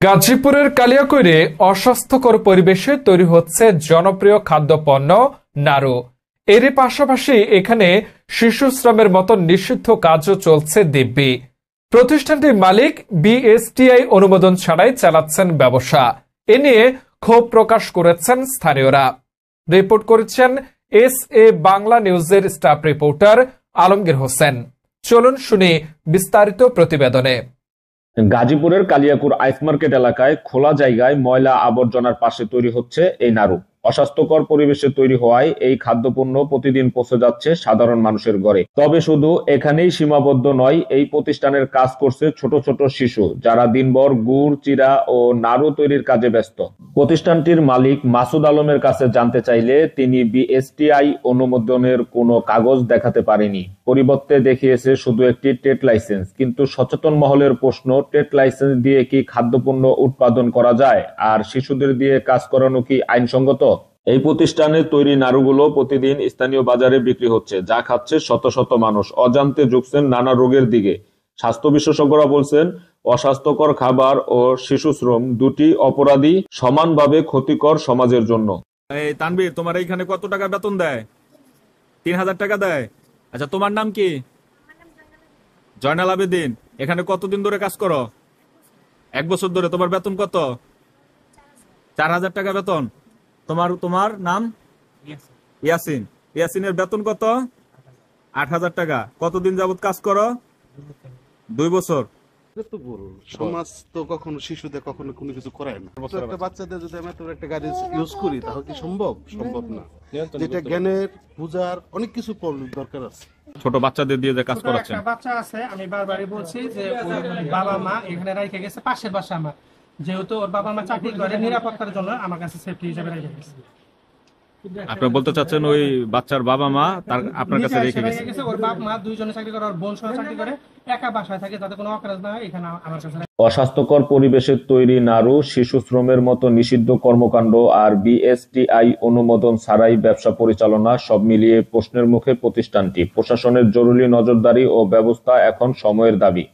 গাজীপুরের কালিয়াকৈরে অস্বাস্থ্যকর পরিবেশে তৈরি হচ্ছে জনপ্রিয় খাদ্যপণ্য নাড়ু। এরই পাশাপাশি এখানে শিশু শ্রমের মতো নিষিদ্ধ কাজও চলছে দিব্যি। প্রতিষ্ঠানটির মালিক বিএসটিআই অনুমোদন ছাড়াই চালাচ্ছেন ব্যবসা। এ নিয়ে ক্ষোভ প্রকাশ করেছেন স্থানীয়রা। রিপোর্ট করেছেন এস.এ. বাংলা নিউজের স্টাফ রিপোর্টার আলমগীর হোসেন। চলুন শুনি বিস্তারিত প্রতিবেদনে। গাজীপুরের কালিয়াকুর আইস মার্কেট এলাকায় খোলা জায়গায় ময়লা আবর্জনার পাশে তৈরি হচ্ছে এই নাড়ু। অস্বাস্থ্যকর পরিবেশে তৈরি হওয়ায় এই খাদ্যপণ্য প্রতিদিন পৌঁছে যাচ্ছে সাধারণ মানুষের ঘরে। তবে শুধু এখানেই সীমাবদ্ধ নয়, এই প্রতিষ্ঠানের কাজ করছে ছোট ছোট শিশু, যারা দিনভর গুড়, চিড়া ও নাড়ু তৈরির কাজে ব্যস্ত। প্রতিষ্ঠানটির মালিক মাসুদ আলমের কাছে জানতে চাইলে তিনি বিএসটিআই অনুমোদনের কোনো কাগজ দেখাতে পারেনি। পরিবর্তে দেখিয়েছে শুধু একটি ট্রেড লাইসেন্স। কিন্তু সচেতন মহলের প্রশ্ন, ট্রেড লাইসেন্স দিয়ে কি খাদ্যপণ্য উৎপাদন করা যায়? আর শিশুদের দিয়ে কাজ করানো কি আইনসঙ্গত? এই প্রতিষ্ঠানের তৈরি নাড়ুগুলো প্রতিদিন স্থানীয় বাজারে বিক্রি হচ্ছে, যা খাচ্ছে শত শত মানুষ। অজান্তে ঝুঁকছেন নানা রোগের দিকে। স্বাস্থ্য বিশেষজ্ঞরা বলছেন, অস্বাস্থ্যকর খাবার ও শিশু শ্রম দুটি অপরাধী, সমানভাবে ক্ষতিকর সমাজের জন্য। এই তানবীর, তোমার এইখানে কত টাকা বেতন দেয়? 3000 টাকা দেয়। আচ্ছা, তোমার নাম কি? জয়নাল আবেদিন। এখানে কতদিন ধরে কাজ করো? 1 বছর ধরে। তোমার বেতন কত? 4000 টাকা বেতন। তোমার নাম? ইয়াসিন। ইয়াসিনের বেতন কত? 8000 টাকা। কতদিন যাবত কাজ করো? 2 বছর। সমাজ তো কখনো শিশুদের কখনো কোনো কিছু করায় না। একটা বাচ্চাদের যদি আমি একটা গাড়ি ইউজ করি, তাহলে কি সম্ভব? সম্ভব না। যেটা জ্ঞানের, বুঝার অনেক কিছু দরকার আছে। ছোট বাচ্চাদের দিয়ে যে কাজ করাচ্ছেন। একটা বাচ্চা আছে, আমি বারবারই বলছি যে বাবা মা এখানে রেখে গেছে, পাশের বাসা আমার, যেহেতু ওর বাবা মা চাকরি করে, নিরাপত্তার জন্য আমার কাছে সেফটি হিসেবে রেখে গেছে। আপনি বলতে চাচ্ছেন ওই বাচ্চার বাবা মা তার আপনার কাছে রেখে গেছে? ওর বাপ মা দুইজনে চাকরি করে, ওর বোন সহ চাকরি করে, একা বাসায় থাকে, তাতে কোনো অকাজ না হয়, এখানে আমার কাছে। অস্বাস্থ্যকর পরিবেশে তৈরি নাড়ু, শিশু শ্রমের মতো নিষিদ্ধ কর্মকাণ্ড আর বিএসটিআই অনুমোদন ছাড়াই ব্যবসা পরিচালনা, সব মিলিয়ে প্রশ্নের মুখে প্রতিষ্ঠানটি। প্রশাসনের জরুরি নজরদারি ও ব্যবস্থা এখন সময়ের দাবি।